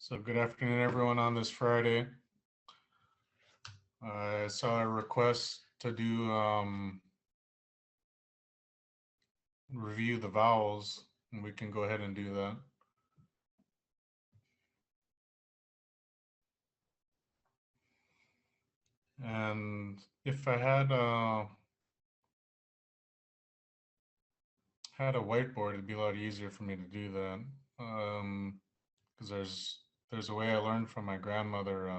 So good afternoon, everyone, on this Friday. I saw a request to do review the vowels, and we can go ahead and do that. And if I had a whiteboard, it'd be a lot easier for me to do that. Because there's a way I learned from my grandmother,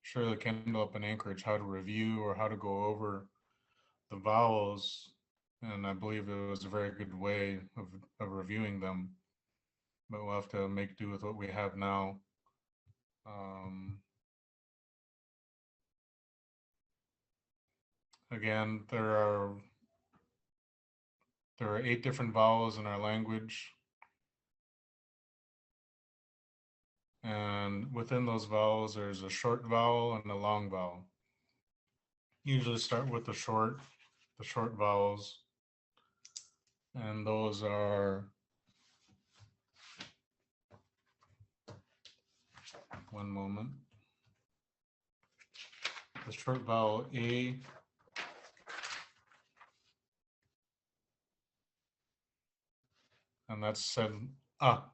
Shirley Kendall up in Anchorage, how to review or how to go over the vowels, and I believe it was a very good way of reviewing them. But we'll have to make do with what we have now. Um, Again, there are 8 different vowels in our language, and within those vowels, there's a short vowel and a long vowel. Usually start with the short vowels, and those are, one moment, the short vowel A, and that's said ah.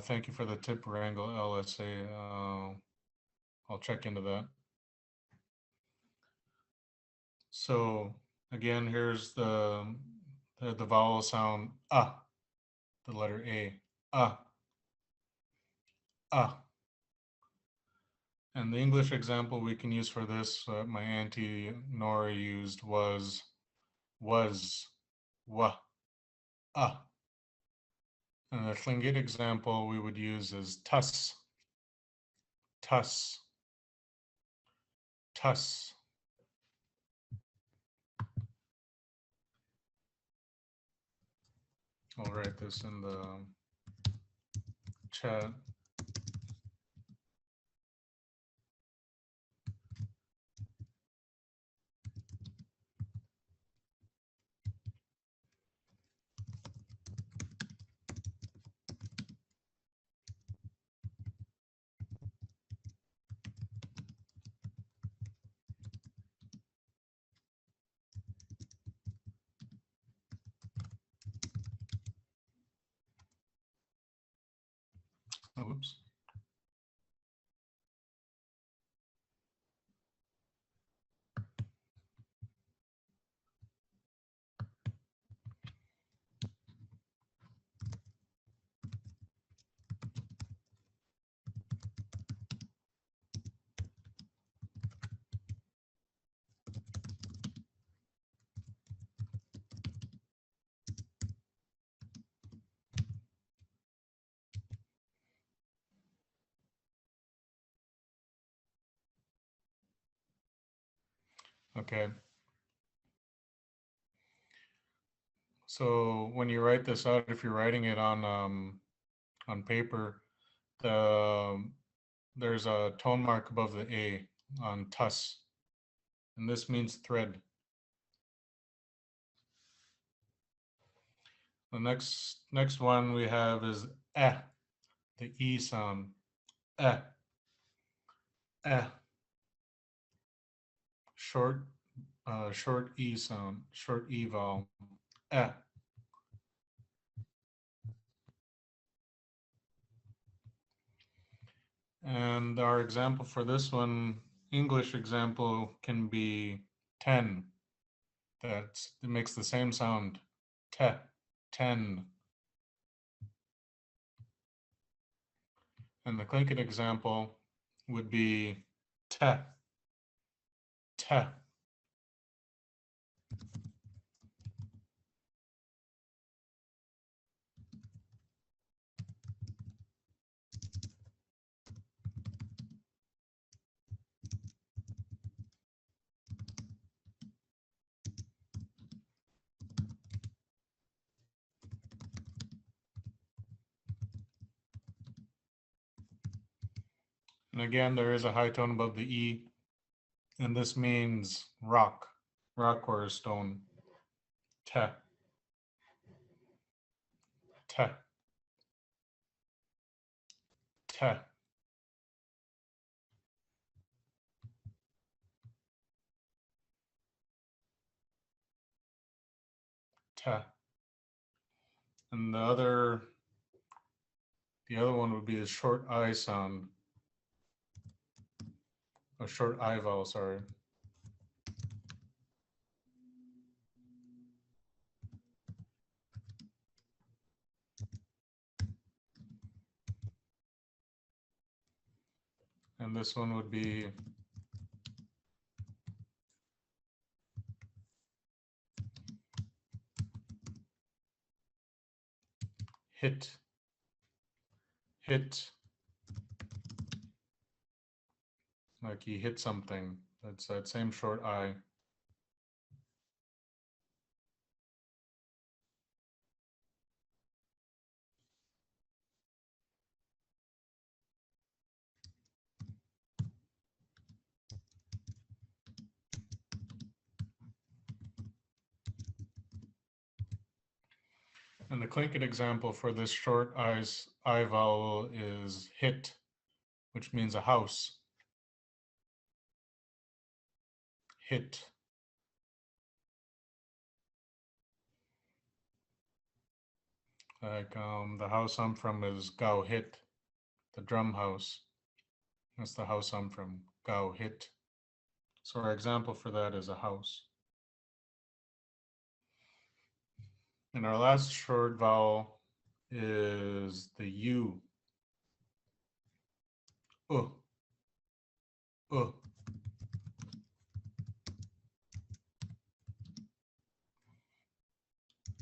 Thank you for the tip, Wrangle LSA. I'll check into that. So again, here's the vowel sound the letter A, ah, ah. And the English example we can use for this, my auntie Nora used was, wa, ah. And the Tlingit example we would use is tus, tus, tus. I'll write this in the chat. Oops. Okay. So when you write this out, if you're writing it on paper, the there's a tone mark above the A on tus, and this means thread. The next one we have is eh, the E sound, eh, eh, short short E sound, short E vowel, eh. And our example for this one, English example, can be 10. It makes the same sound, te, 10. And the Tlingit example would be te, te. And again, there is a high tone above the E, and this means rock or stone. te, te, te, te. And the other one would be a short I sound, a short I vowel, sorry. And this one would be hit, hit, like you hit something. That's that same short I. And the Tlingit example for this short I vowel is hit, which means a house. Hit. Like the house I'm from is Gao Hit, the drum house. That's the house I'm from, Gao Hit. So our example for that is a house. And our last short vowel is the U. Uh. Uh.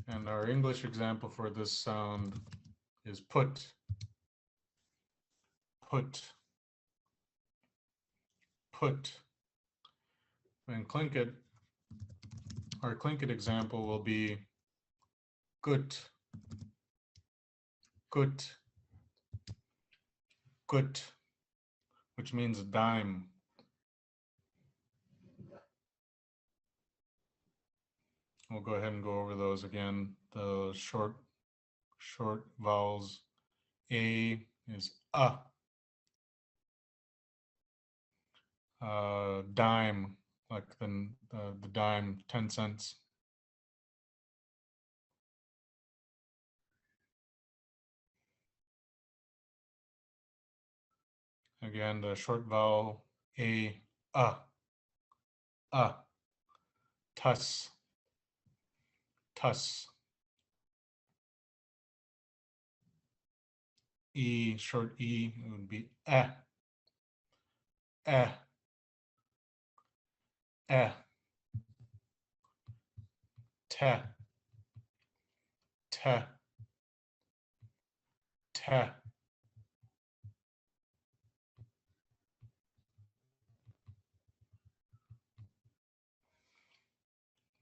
And our English example for this sound is put. Put. Put. And Tlingit, our Tlingit example will be gut. Gut. Gut, which means a dime. We'll go ahead and go over those again. The short vowels. A is dime, like the dime, 10 cents. Again, the short vowel a, tuss, tuss. E, short e, it would be eh, eh, eh, te, te, te.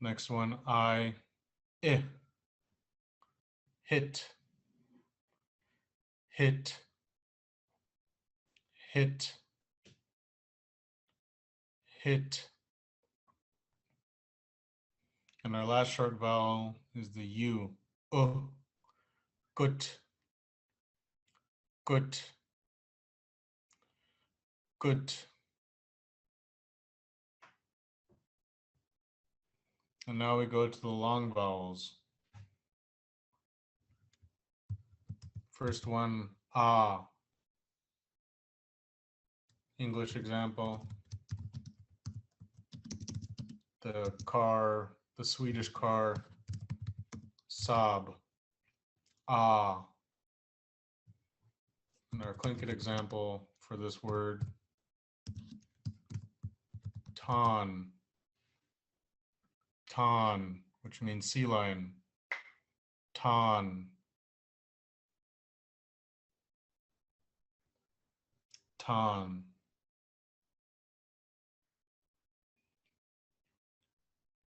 Next one, I, hit, hit, hit, hit. And our last short vowel is the U. Gut, gut, gut. And now we go to the long vowels. First one, ah. English example. The car, the Swedish car, Saab, ah. And our Tlingit example for this word, ton, ton, which means sea lion, ton, ton.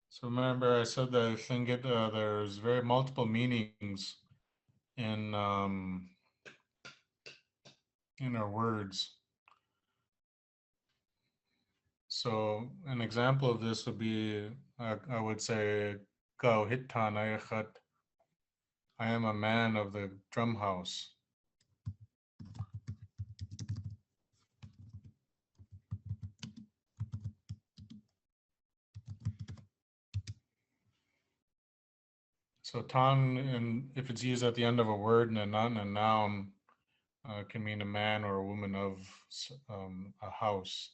So remember I said that Tlingit, there's very multiple meanings in our words. So an example of this would be, I would say, Gau Hitan Ayachat. I am a man of the drum house. So tan, and if it's used at the end of a word and a noun, can mean a man or a woman of a house.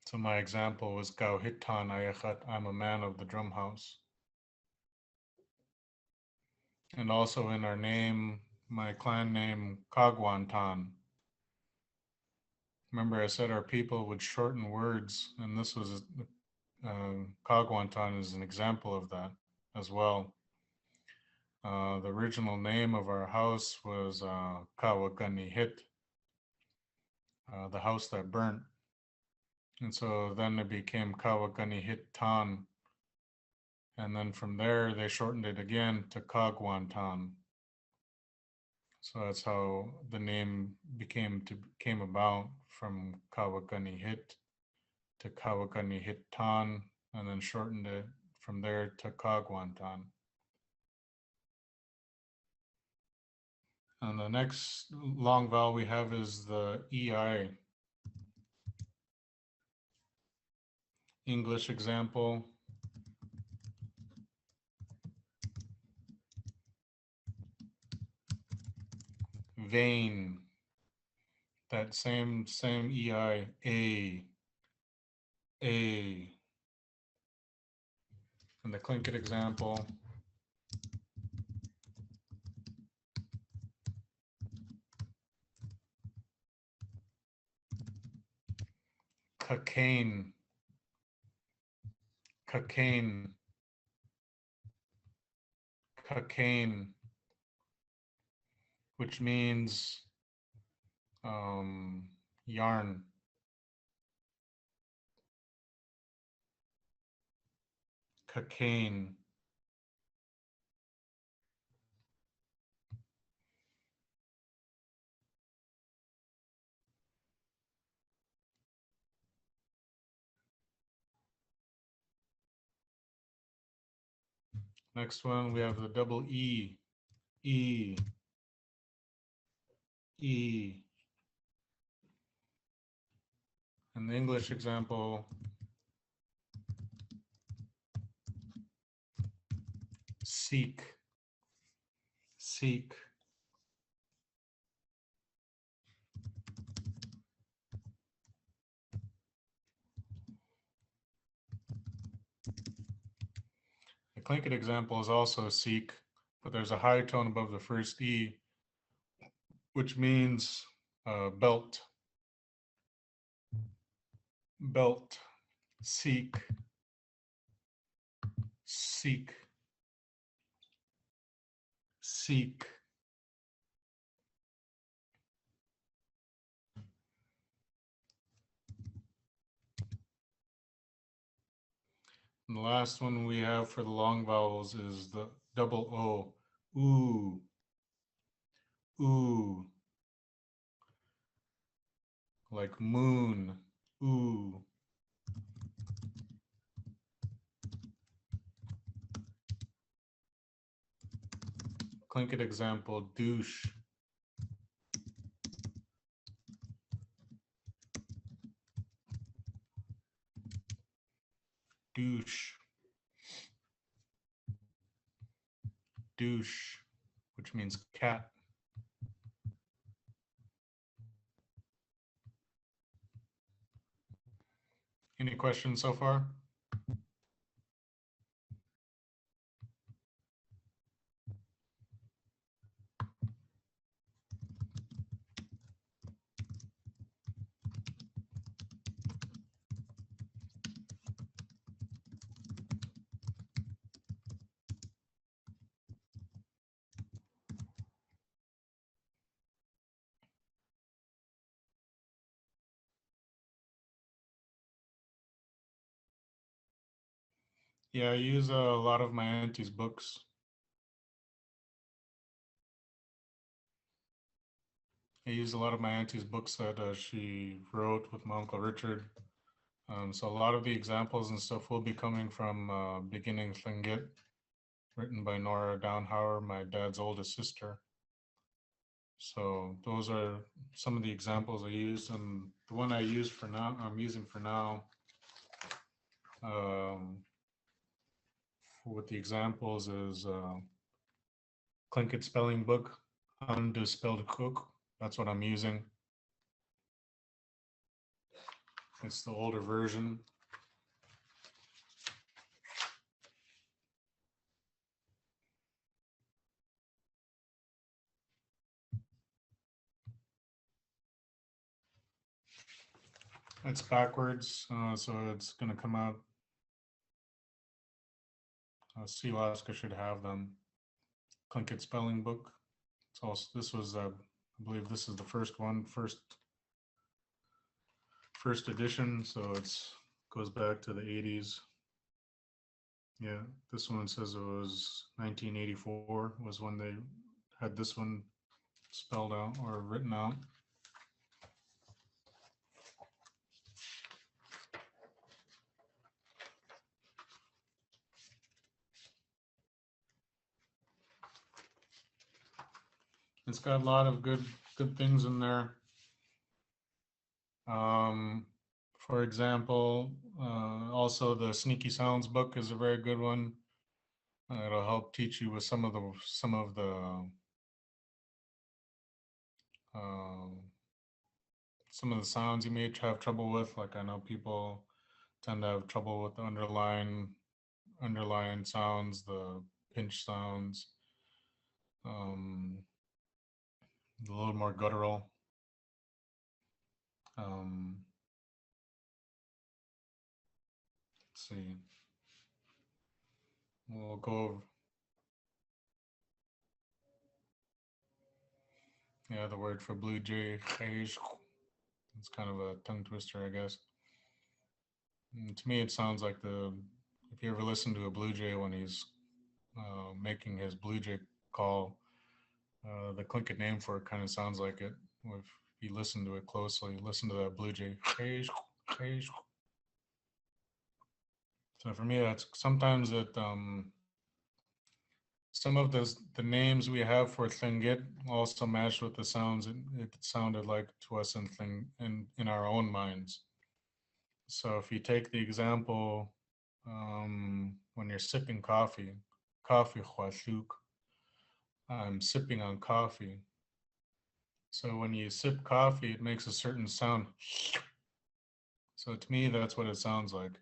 So my example was Gau Hitan Ayachat. I'm a man of the drum house. And also in our name, my clan name, Kagwantan. Remember, I said our people would shorten words, and this was Kagwantan is an example of that as well. The original name of our house was Kawakanihit, the house that burnt. And so then it became Kawakanihit Tan. And then from there, they shortened it again to Kagwantan. So that's how the name came about, from Kawakanihit to Kawakanihit Tan, and then shortened it from there to Kagwantan. And the next long vowel we have is the EI. English example. Vein. That same EI. A. And the Tlingit example. Cocaine. Cocaine. Cocaine. Which means yarn. Cocaine. Next one, we have the double E. E. E. In the English example, seek. Seek. The Tlingit example is also seek, but there's a high tone above the first E, which means belt. Belt. Seek. Seek. Seek. And the last one we have for the long vowels is the double O. Ooh. Ooh. Like moon. Ooh. Tlingit example, douche. Douche. Douche, which means cat. Any questions so far? Yeah, I use a lot of my auntie's books. I use a lot of my auntie's books that she wrote with my Uncle Richard. So a lot of the examples and stuff will be coming from Beginning Lingít, written by Nora Downhauer, my dad's oldest sister. So those are some of the examples I use, and the one I'm using for now, with the examples is Tlingit spelling book, Spelled Cook. That's what I'm using. It's the older version. It's backwards, so it's going to come out. Sea Alaska should have them. Tlingit spelling book. It's also, this was, I believe this is the first one, first edition, so it's goes back to the 80s. Yeah, this one says it was 1984 was when they had this one spelled out or written out. It's got a lot of good things in there. For example, also the Sneaky Sounds book is a very good one. It'll help teach you with some of the sounds you may have trouble with. Like I know people tend to have trouble with the underlying sounds, the pinch sounds, a little more guttural. Let's see. We'll go over. Yeah, the word for blue jay. It's kind of a tongue twister, I guess. And to me, it sounds like if you ever listen to a blue jay when he's making his blue jay call, the Tlingit name for it kind of sounds like it. If you listen to it closely, listen to that blue jay. So for me, that's sometimes some of the names we have for Tlingit also matched with the sounds it sounded like to us in our own minds. So if you take the example, when you're sipping coffee, coffee huashuk, I'm sipping on coffee. So when you sip coffee, it makes a certain sound. So to me, that's what it sounds like.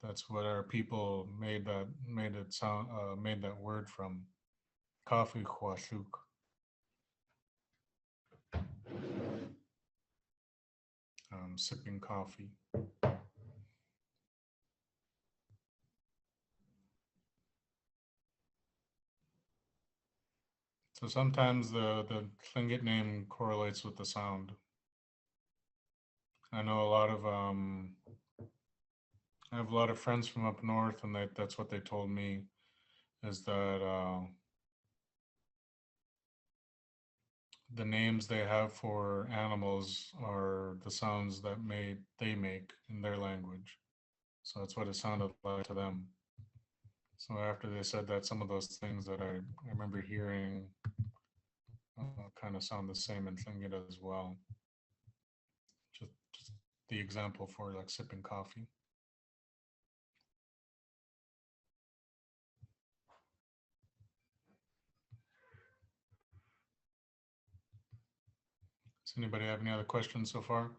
That's what our people made that word from. Coffee huashuk. Sipping coffee. So sometimes the Tlingit name correlates with the sound. I know I have a lot of friends from up north, and that's what they told me, is that the names they have for animals are the sounds that they make in their language. So that's what it sounded like to them. So after they said that, some of those things that I remember hearing kind of sound the same in Tlingit as well. Just the example for like sipping coffee. Does anybody have any other questions so far?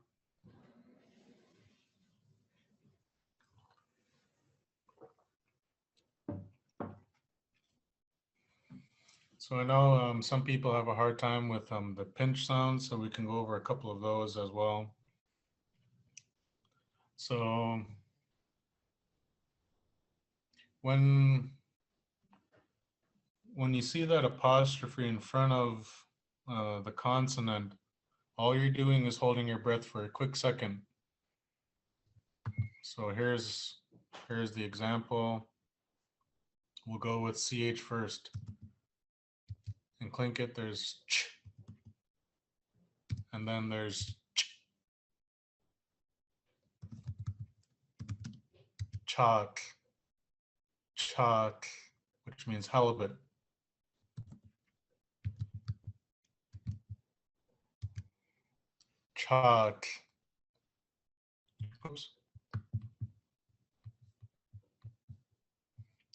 So I know some people have a hard time with the pinch sounds, so we can go over a couple of those as well. So when you see that apostrophe in front of the consonant, all you're doing is holding your breath for a quick second. So here's the example. We'll go with CH first. In Tlingit, there's ch, and then there's ch. Chalk, chalk, which means halibut. Chalk. Oops.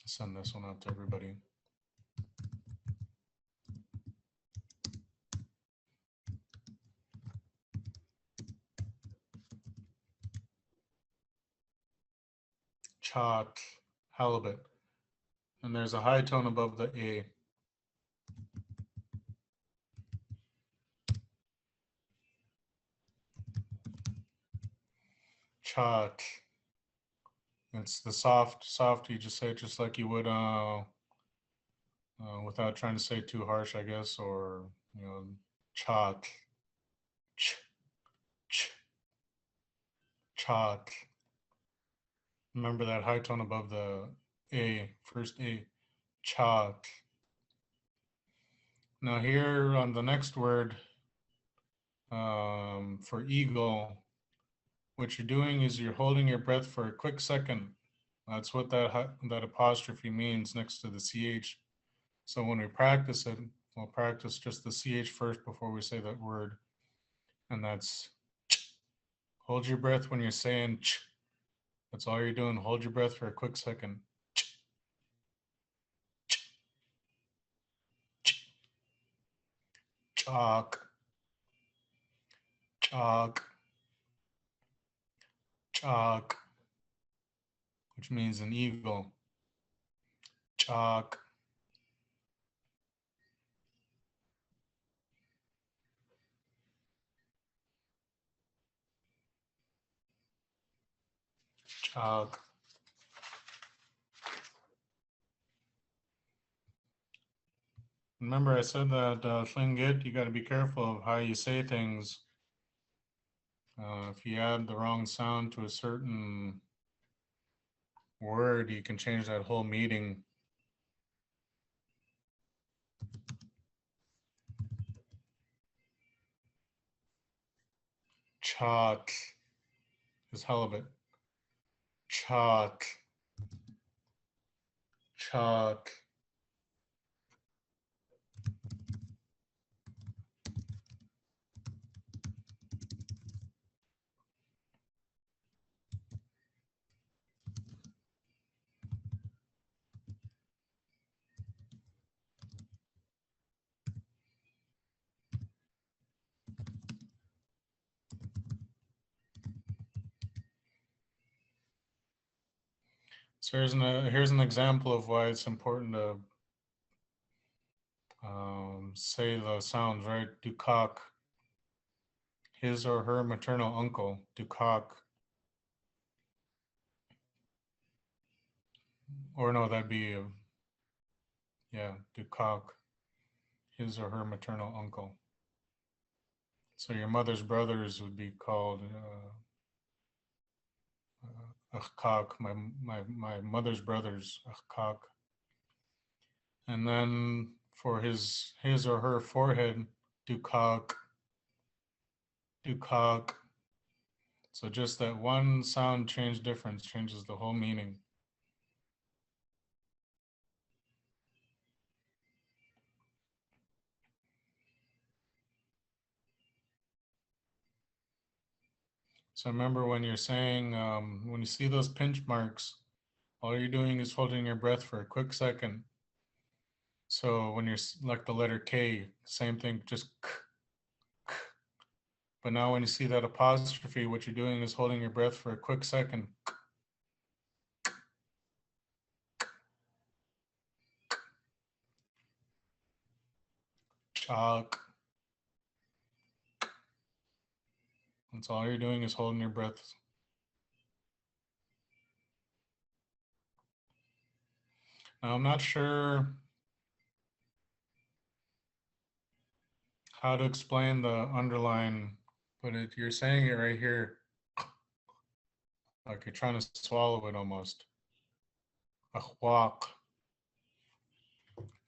Send this one out to everybody. Chalk, halibut. And there's a high tone above the A. Chalk. It's the soft, you just say it just like you would without trying to say too harsh, I guess, or, chalk, ch, ch, chalk. Remember that high tone above the A, first A, chalk. Now here on the next word, for eagle, what you're doing is you're holding your breath for a quick second. That's what that apostrophe means next to the CH. So when we practice it, we'll practice just the CH first before we say that word. And that's ch. Hold your breath when you're saying ch. That's all you're doing. Hold your breath for a quick second. Ch, ch, ch. Chalk, chalk, chalk, which means an eagle. Chalk. Chalk. Remember, I said that Lingít, you got to be careful of how you say things. If you add the wrong sound to a certain word, you can change that whole meaning. Chalk is halibut. Chalk. Chalk. So here's an example of why it's important to say the sounds right. Dukak, his or her maternal uncle. Dukak, or no, that'd be yeah, Dukak, his or her maternal uncle. So your mother's brothers would be called Achkak, my mother's brothers, Achkak. And then for his or her forehead, Dukak, Dukak. So just that one sound change difference changes the whole meaning. So remember when you're saying, when you see those pinch marks, all you're doing is holding your breath for a quick second. So when you're like the letter K, same thing, just k, k. But now when you see that apostrophe, what you're doing is holding your breath for a quick second. K, chalk. That's all you're doing is holding your breath. Now I'm not sure how to explain the underline, but you're saying it right here, like you're trying to swallow it almost. Ahwak.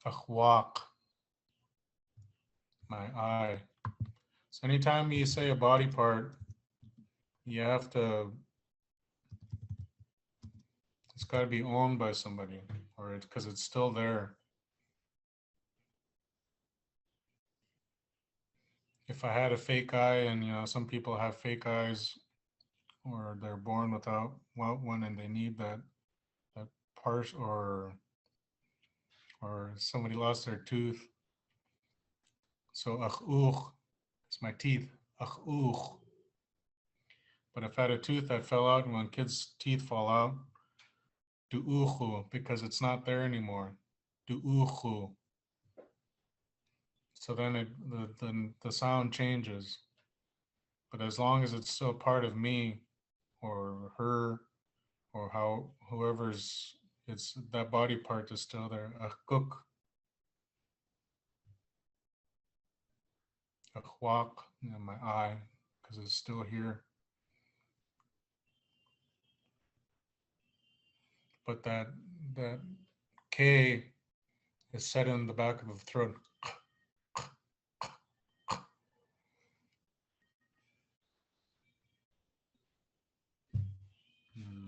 Ahwak. My eye. So anytime you say a body part, you have to It's got to be owned by somebody, or because it's still there. If I had a fake eye, and some people have fake eyes, or they're born without one, and they need that part, or somebody lost their tooth. So it's my teeth. But if I had a tooth that fell out, and when kids' teeth fall out, because it's not there anymore. So then the sound changes. But as long as it's still part of me or her or whoever's, it's that body part is still there. Akuk, akwak, my eye, because it's still here. But that K is set in the back of the throat.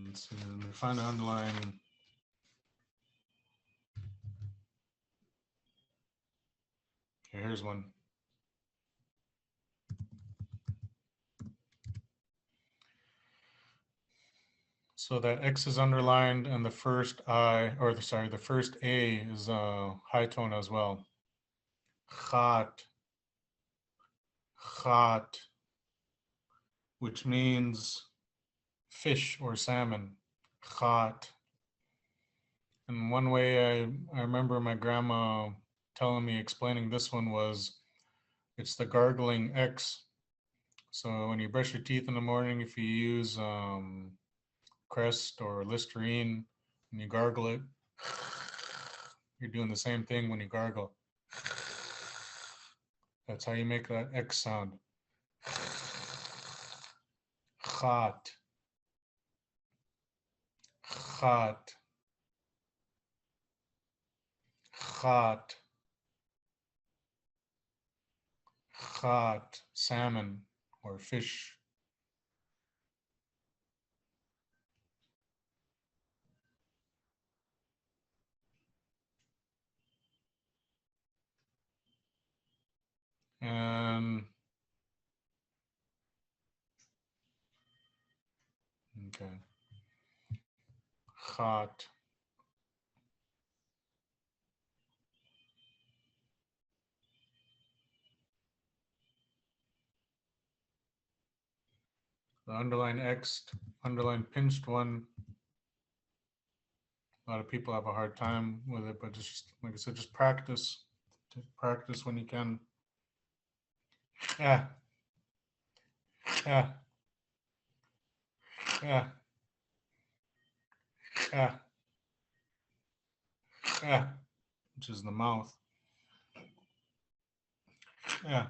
Let's see, let me find the underlying. Okay, here's one. So that X is underlined, and the first I, or the first A is high tone as well. Chat, chat, which means fish or salmon. Chat. And one way I remember my grandma telling me, explaining this one was, it's the gargling X. So when you brush your teeth in the morning, if you use Crest or Listerine and you gargle it, you're doing the same thing when you gargle. That's how you make that X sound. Chat. Chat. Chat. Chat. Salmon or fish. And okay. Chat. The underline X, underline pinched one. A lot of people have a hard time with it, but just like I said, just practice. Practice when you can. Yeah. Yeah. Yeah. Yeah. Yeah. Which is the mouth. Yeah.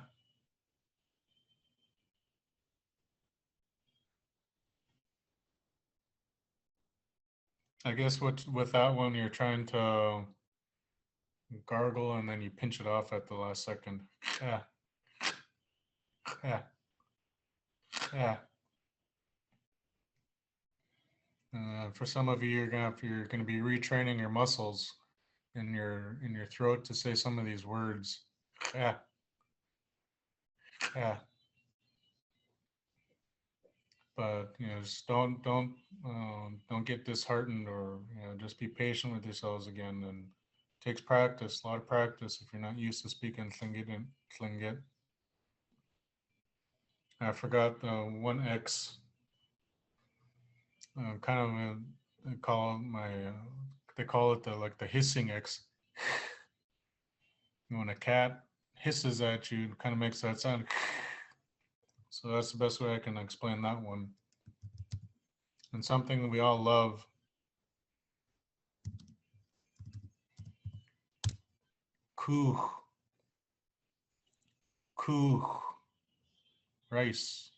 I guess with that one, you're trying to gargle and then you pinch it off at the last second. Yeah. Yeah. Yeah. For some of you, you're gonna be retraining your muscles in your throat to say some of these words. Yeah. Yeah. But just don't get disheartened, or just be patient with yourselves again. And it takes practice, a lot of practice if you're not used to speaking Tlingit. I forgot the one X. Kind of they call they call it the hissing X. When a cat hisses at you, it kind of makes that sound. So that's the best way I can explain that one. And something that we all love. Kuh. Kuh. Rice.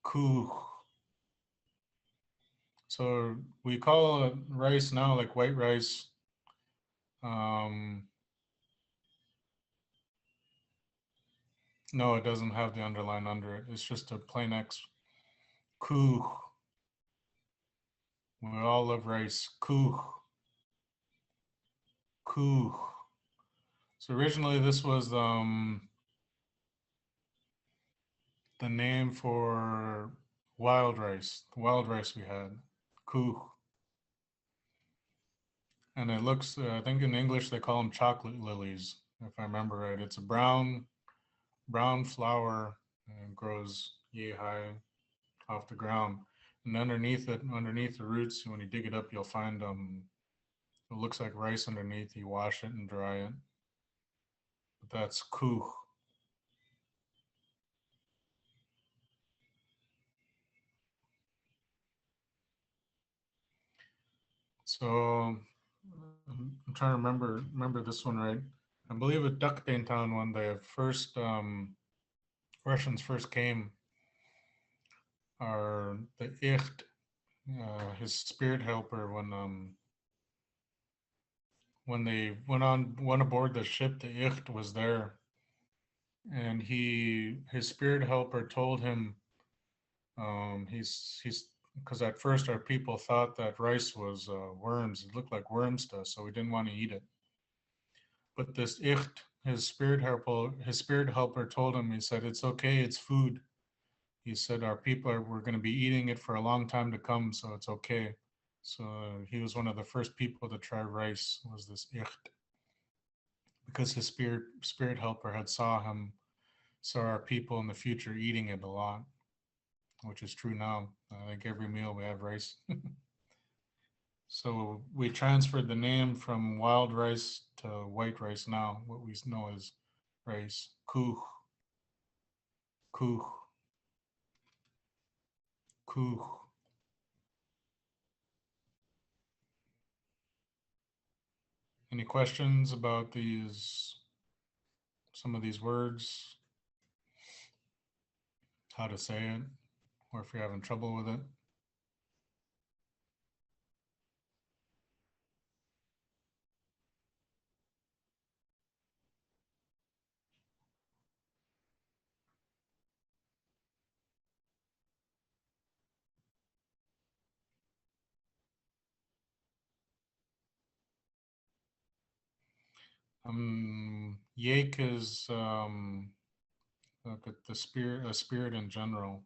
Kuh. So we call it rice now, like white rice. No, it doesn't have the underline under it. It's just a plain X. Kuh. We all love rice. Kuh, kuh. So originally this was the name for wild rice we had. Kuh. And it looks, I think in English they call them chocolate lilies, if I remember right. It's a brown flower and grows yay high off the ground. And underneath it, underneath the roots, when you dig it up, you'll find it looks like rice underneath. You wash it and dry it. But that's kuh. So I'm trying to remember this one right. I believe at Duckbane when the first Russians first came, are the Icht, his spirit helper, when they went aboard the ship, the Icht was there, and his spirit helper told him, he's because at first our people thought that rice was worms. It looked like worms to us, so we didn't want to eat it. But this Icht, his spirit helper told him, he said, it's okay, it's food. He said, our people we're going to be eating it for a long time to come, so it's okay. So he was one of the first people to try rice, was this Icht, because his spirit helper had saw our people in the future eating it a lot, which is true now. I think every meal we have rice. So we transferred the name from wild rice to white rice now, what we know as rice. Kuh, kuh, kuh. Any questions about some of these words, how to say it, or if you're having trouble with it? Yake is look at a spirit in general.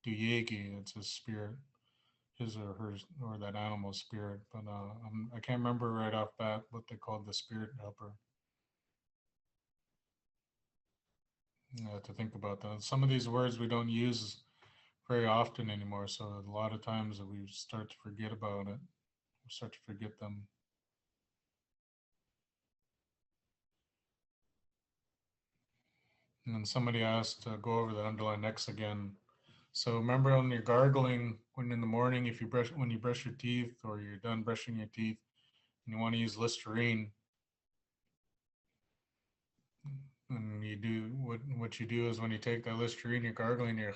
Duyegi, it's a spirit, his or hers, or that animal's spirit. But I can't remember right off bat what they called the spirit helper. I have to think about that. Some of these words we don't use very often anymore, so a lot of times we start to forget about it. We start to forget them. And then somebody asked to go over the underlying X again. So remember when you're gargling, when in the morning, if you when you brush your teeth or you're done brushing your teeth and you want to use Listerine, and you do what you do is when you take that Listerine, you're gargling, you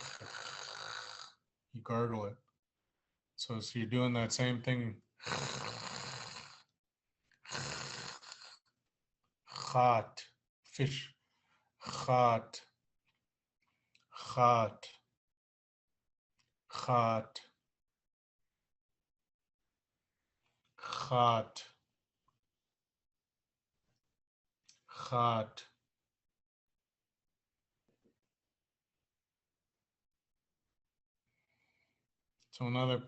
gargle it. So you're doing that same thing. Hot fish, hot, hot, hot, hot, hot. So another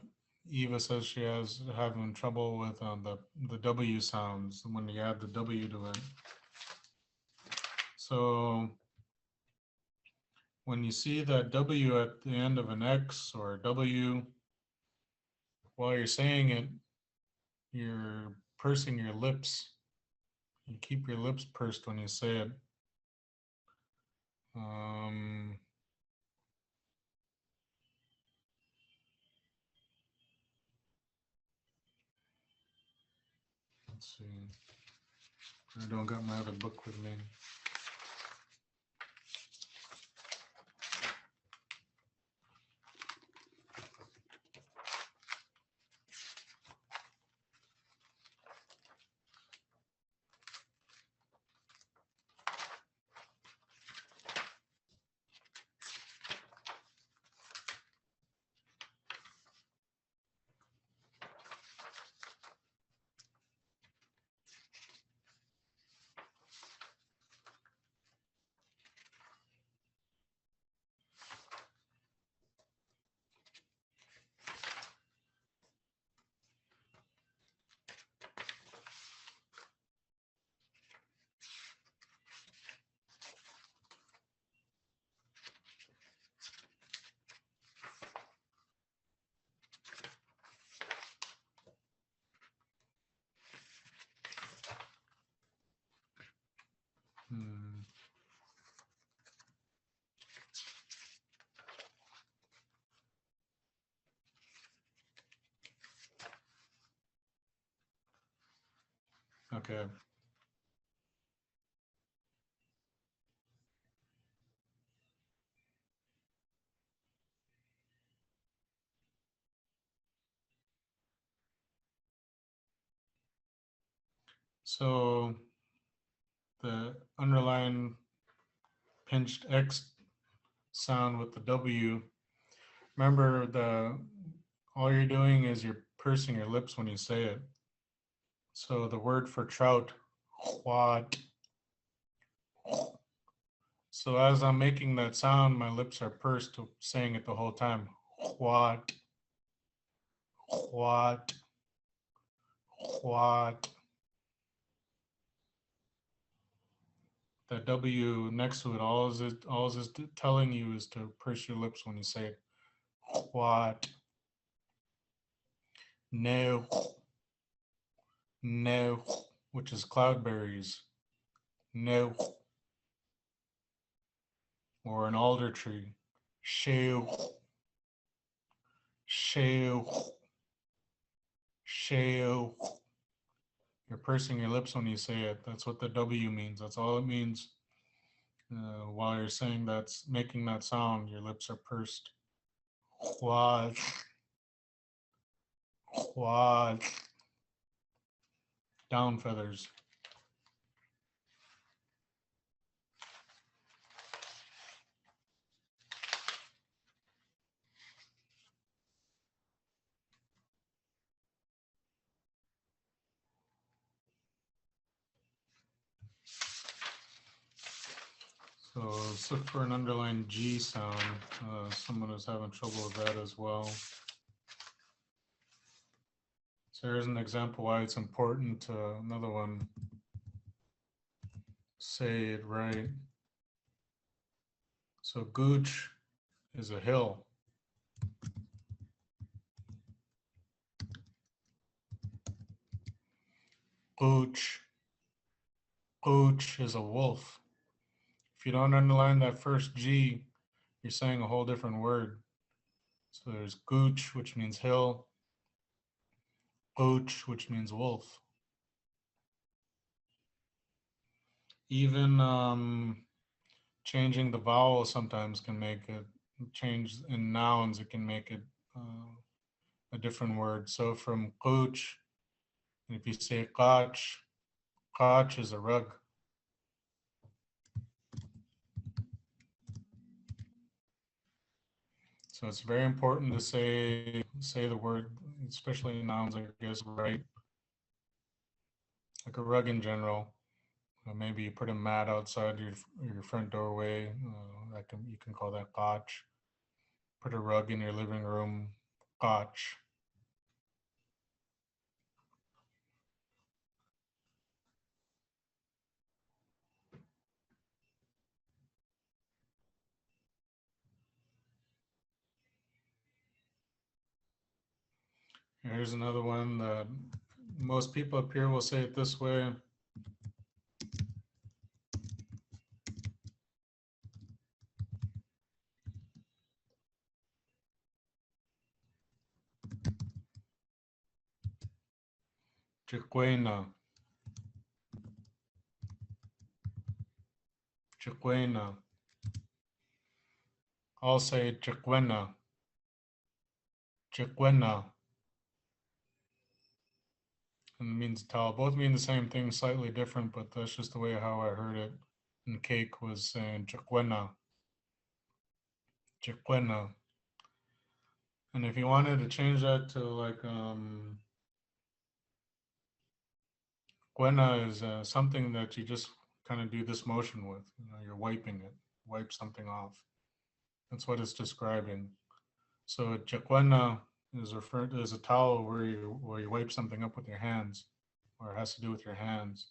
Eva says she has having trouble with the W sounds when you add the W to it. So when you see that W at the end of an X or a W, while you're saying it, you're pursing your lips. You keep your lips pursed when you say it. Um, let's see. I don't got my other book with me. Okay. So the underline pinched X sound with the W. Remember, the all you're doing is you're pursing your lips when you say it. So the word for trout, what? So as I'm making that sound, my lips are pursed, saying it the whole time. What? What? What? The W next to it, all is telling you is to purse your lips when you say it. What? No, no, which is cloudberries. No, or an alder tree. Shoo, shoo, shoo. You're pursing your lips when you say it. That's what the W means. That's all it means. While you're saying that's making that sound, your lips are pursed. What? What? Down feathers. So let's look for an underlined G sound. Someone is having trouble with that as well. So here's an example why it's important to another one. Say it right. So gooch is a hill. Gooch, gooch is a wolf. If you don't underline that first G, you're saying a whole different word. So there's gooch, which means hill, gooch, which means wolf. Even changing the vowel sometimes can make it change in nouns. It can make it a different word. So from gooch, if you say kach is a rug. So it's very important to say the word, especially nouns, I guess, right. Like a rug in general. Maybe you put a mat outside your front doorway. You can call that kach. Put a rug in your living room. Kach. Here's another one that most people up here will say it this way. Chiquena. Chiquena. I'll say chiquena. Chiquena. And it means towel. Both mean the same thing, slightly different, but that's just the way how I heard it. And cake was saying chiquena. Chiquena. And if you wanted to change that to like Guena is something that you just kind of do this motion with. You know, you're wiping it, wipe something off. That's what it's describing. So Jaquena is referred to as a towel where you wipe something up with your hands, or it has to do with your hands.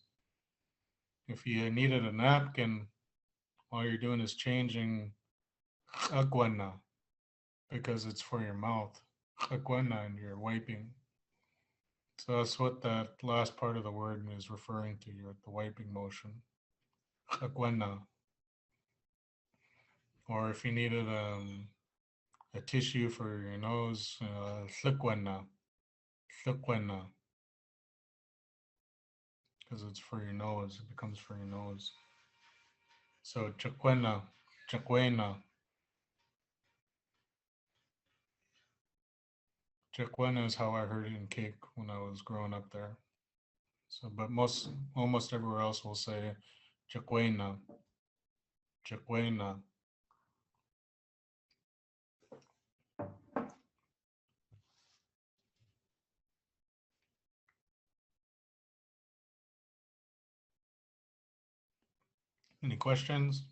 If you needed a napkin, all you're doing is changing Aguena because it's for your mouth. Aguena, and you're wiping. So that's what that last part of the word is referring to. You're at the wiping motion. Aguena. Or if you needed a tissue for your nose, Tliquena. Tliquena. because it's for your nose. It becomes for your nose. So chaquena, chaquena, chaquena is how I heard it in Cake when I was growing up there. So, but almost everywhere else will say chaquena, chaquena. Any questions?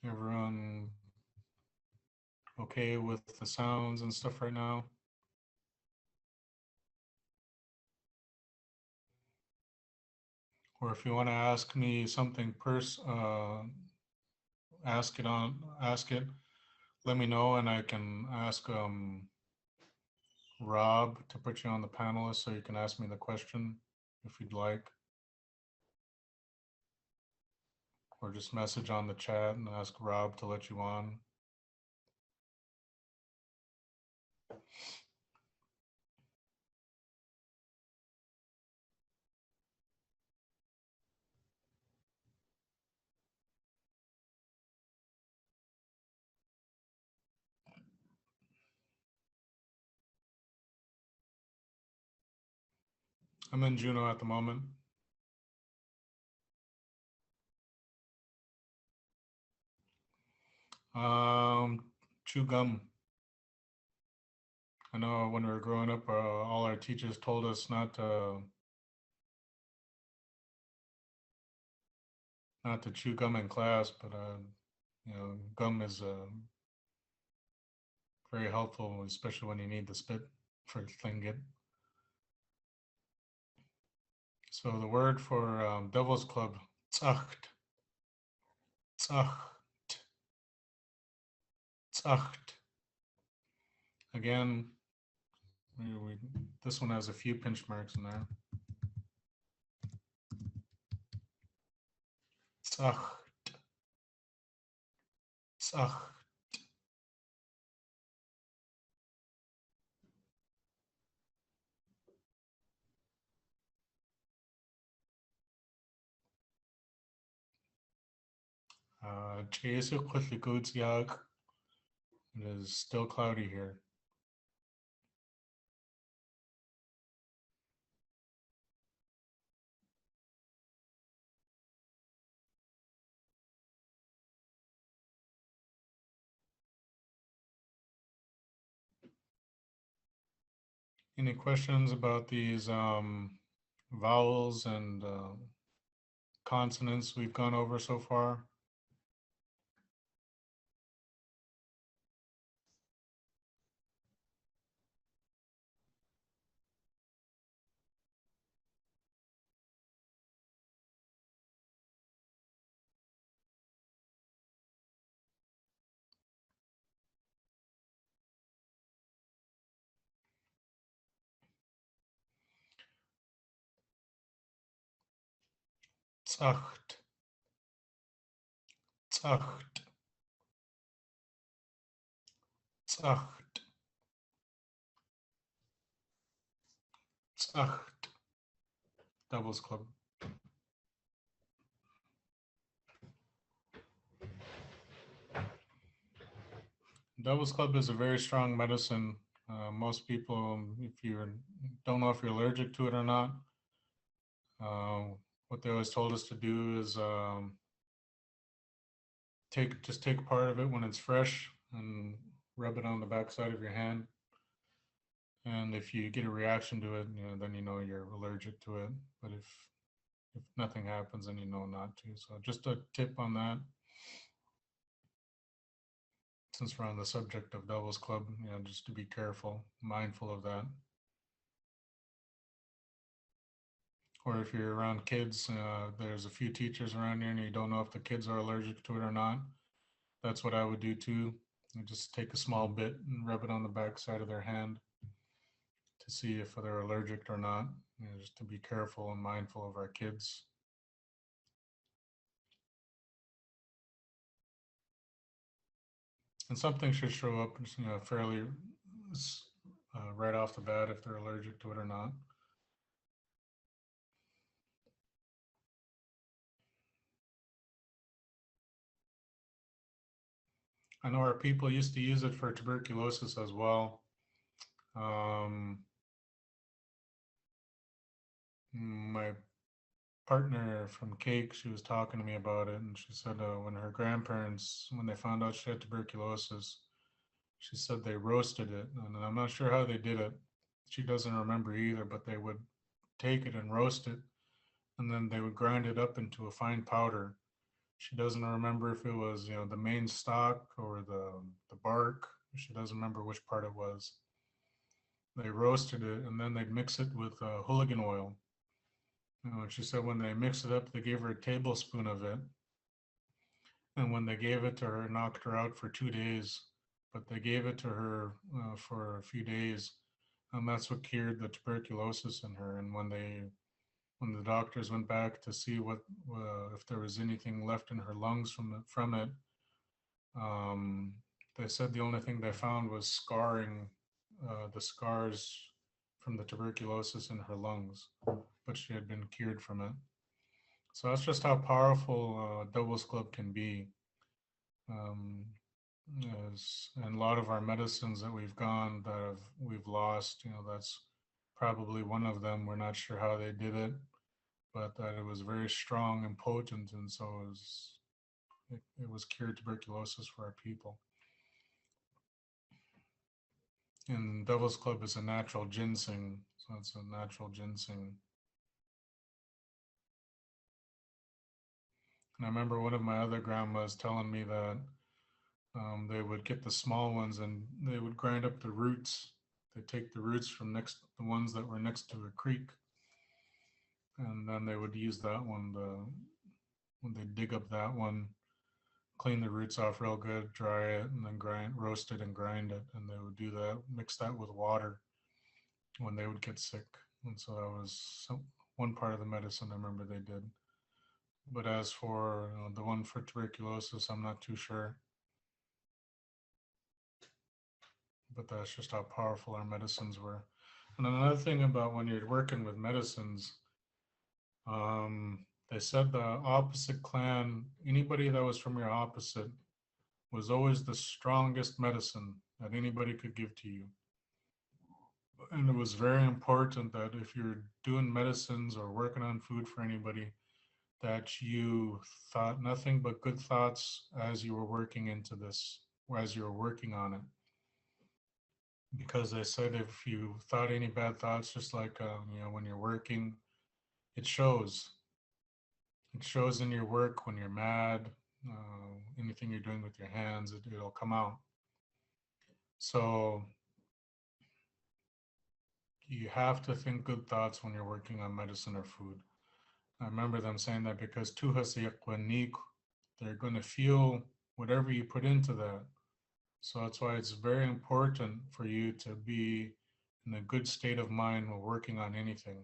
Everyone okay with the sounds and stuff right now? Or if you want to ask me something ask it, let me know and I can ask Rob to put you on the panelist so you can ask me the question if you'd like, or just message on the chat and ask Rob to let you on. I'm in Juneau at the moment. Chew gum. I know when we were growing up, all our teachers told us not to chew gum in class, but gum is very helpful, especially when you need the spit for Lingít. So the word for Devil's Club, tzacht, tzacht, tzacht. Again, this one has a few pinch marks in there. Tzacht, tzacht. It is still cloudy here. Any questions about these vowels and consonants we've gone over so far? Tzacht, tzacht, tzacht, tzacht. Devil's Club. Devil's Club is a very strong medicine. Most people, if you don't know if you're allergic to it or not, what they always told us to do is take part of it when it's fresh and rub it on the backside of your hand. And if you get a reaction to it, then you know you're allergic to it. But if nothing happens, then you know not to. So just a tip on that. Since we're on the subject of Devil's Club, just to be careful, mindful of that. Or if you're around kids, there's a few teachers around here and you don't know if the kids are allergic to it or not. That's what I would do too. And just take a small bit and rub it on the back side of their hand to see if they're allergic or not. Just to be careful and mindful of our kids. And something should show up, fairly right off the bat if they're allergic to it or not. I know our people used to use it for tuberculosis as well. Um, my partner from Cake, she was talking to me about it, and she said when her grandparents, when they found out she had tuberculosis, she said they roasted it, and I'm not sure how they did it. She doesn't remember either, but they would take it and roast it, and then they would grind it up into a fine powder. She doesn't remember if it was, the main stalk or the bark. She doesn't remember which part it was. They roasted it, and then they'd mix it with hooligan oil. And she said when they mixed it up, they gave her a tablespoon of it, and when they gave it to her, it knocked her out for 2 days. But they gave it to her for a few days, and that's what cured the tuberculosis in her. And when the doctors went back to see what if there was anything left in her lungs from it, um, they said the only thing they found was scarring, the scars from the tuberculosis in her lungs, but she had been cured from it. So that's just how powerful Devil's Club can be. Um, and a lot of our medicines that we've lost, that's probably one of them. We're not sure how they did it, but that it was very strong and potent, and so it was cured tuberculosis for our people. And Devil's Club is a natural ginseng, so it's a natural ginseng. And I remember one of my other grandmas telling me that they would get the small ones and they would grind up the roots. They take the roots from the ones that were next to a creek, and then they would use that one when they dig up that one, clean the roots off real good, dry it, and then roast it and grind it. And they would do that, mix that with water when they would get sick. And so that was one part of the medicine I remember they did. But as for the one for tuberculosis, I'm not too sure. But that's just how powerful our medicines were. And another thing about when you're working with medicines, they said the opposite clan, anybody that was from your opposite, was always the strongest medicine that anybody could give to you. And it was very important that if you're doing medicines or working on food for anybody, that you thought nothing but good thoughts as you were working into this, or as you were working on it. Because they said if you thought any bad thoughts, just like when you're working, it shows. It shows in your work when you're mad, anything you're doing with your hands, it'll come out. So you have to think good thoughts when you're working on medicine or food. I remember them saying that because they're going to feel whatever you put into that. So that's why it's very important for you to be in a good state of mind while working on anything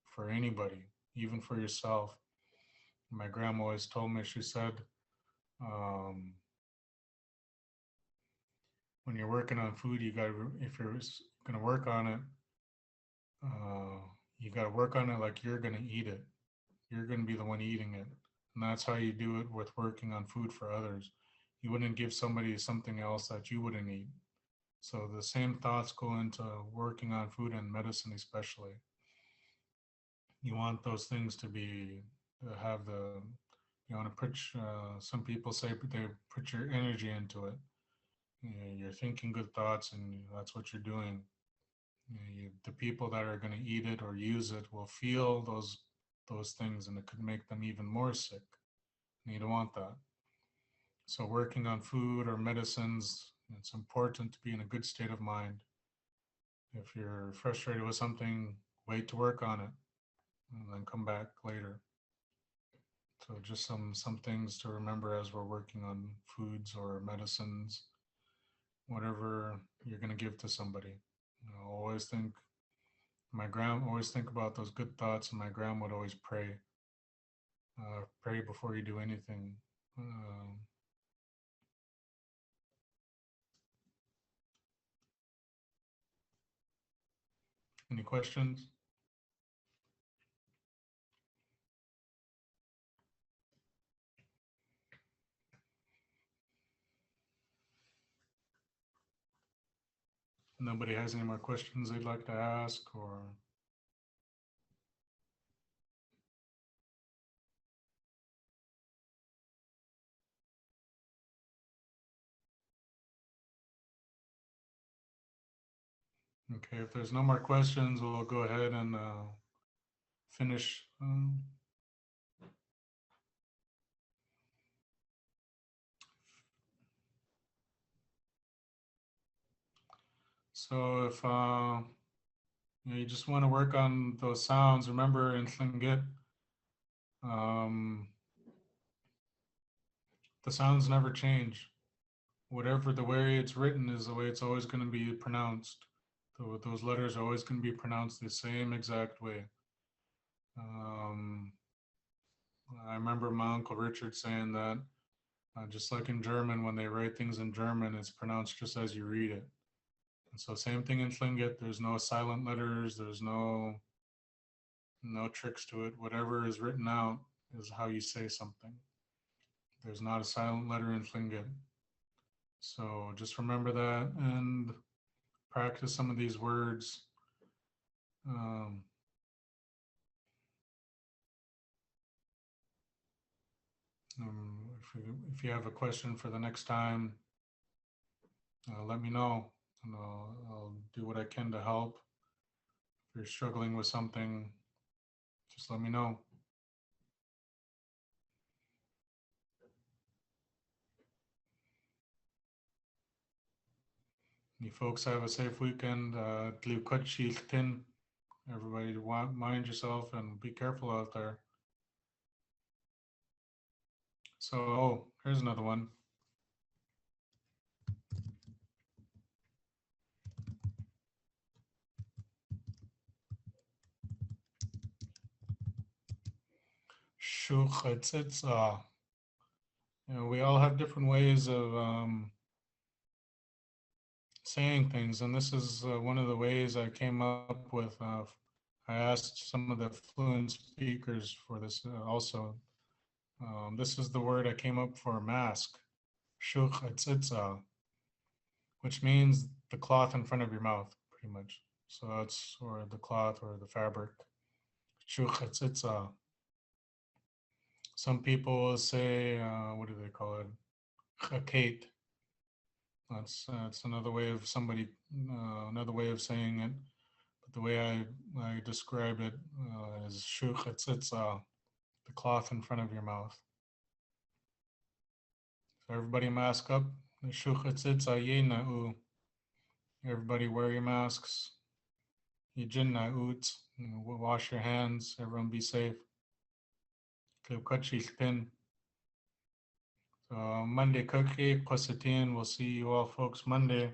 for anybody, even for yourself. My grandma always told me, she said, um, when you're working on food, if you're going to work on it, uh, you got to work on it like you're going to eat it. You're going to be the one eating it. And that's how you do it with working on food for others. You wouldn't give somebody something else that you wouldn't eat. So the same thoughts go into working on food and medicine, especially. You want those things to have you want to put, some people say they put your energy into it. You're thinking good thoughts and that's what you're doing. The people that are going to eat it or use it will feel those things, and it could make them even more sick. And you don't want that. So working on food or medicines, it's important to be in a good state of mind. If you're frustrated with something, wait to work on it and then come back later. So just some things to remember as we're working on foods or medicines, whatever you're going to give to somebody. Always think, my grandma always think about those good thoughts, and my grandma would always pray. Pray before you do anything. Any questions? Nobody has any more questions they'd like to ask, or okay, if there's no more questions, we'll go ahead and finish. So if you just want to work on those sounds, remember in Tlingit, um, the sounds never change. Whatever the way it's written is the way it's always going to be pronounced. Those letters are always going to be pronounced the same exact way. Um, I remember my Uncle Richard saying that just like in German, when they write things in German, it's pronounced just as you read it. And so same thing in Tlingit, there's no silent letters, there's no tricks to it. Whatever is written out is how you say something. There's not a silent letter in Tlingit. So just remember that and practice some of these words. Um, if you have a question for the next time, let me know, and I'll do what I can to help. If you're struggling with something, just let me know. You folks have a safe weekend. Everybody, mind yourself and be careful out there. So, oh, here's another one. Shuchatzitza. We all have different ways of saying things, and this is one of the ways I came up with. I asked some of the fluent speakers for this also. This is the word I came up for: mask, shuchatzitza, which means the cloth in front of your mouth, pretty much. So that's, or the cloth or the fabric. Shuchatzitza. Some people will say, what do they call it? Chakate. That's another way of another way of saying it. But the way I describe it is shuchatzitza, the cloth in front of your mouth. So everybody mask up. Shuchatzitza yena'u. Everybody wear your masks. Yijina'ut. Wash your hands. Everyone be safe. Klipkachilpin. So Monday cookie, Kwasatin. We'll see you all folks Monday.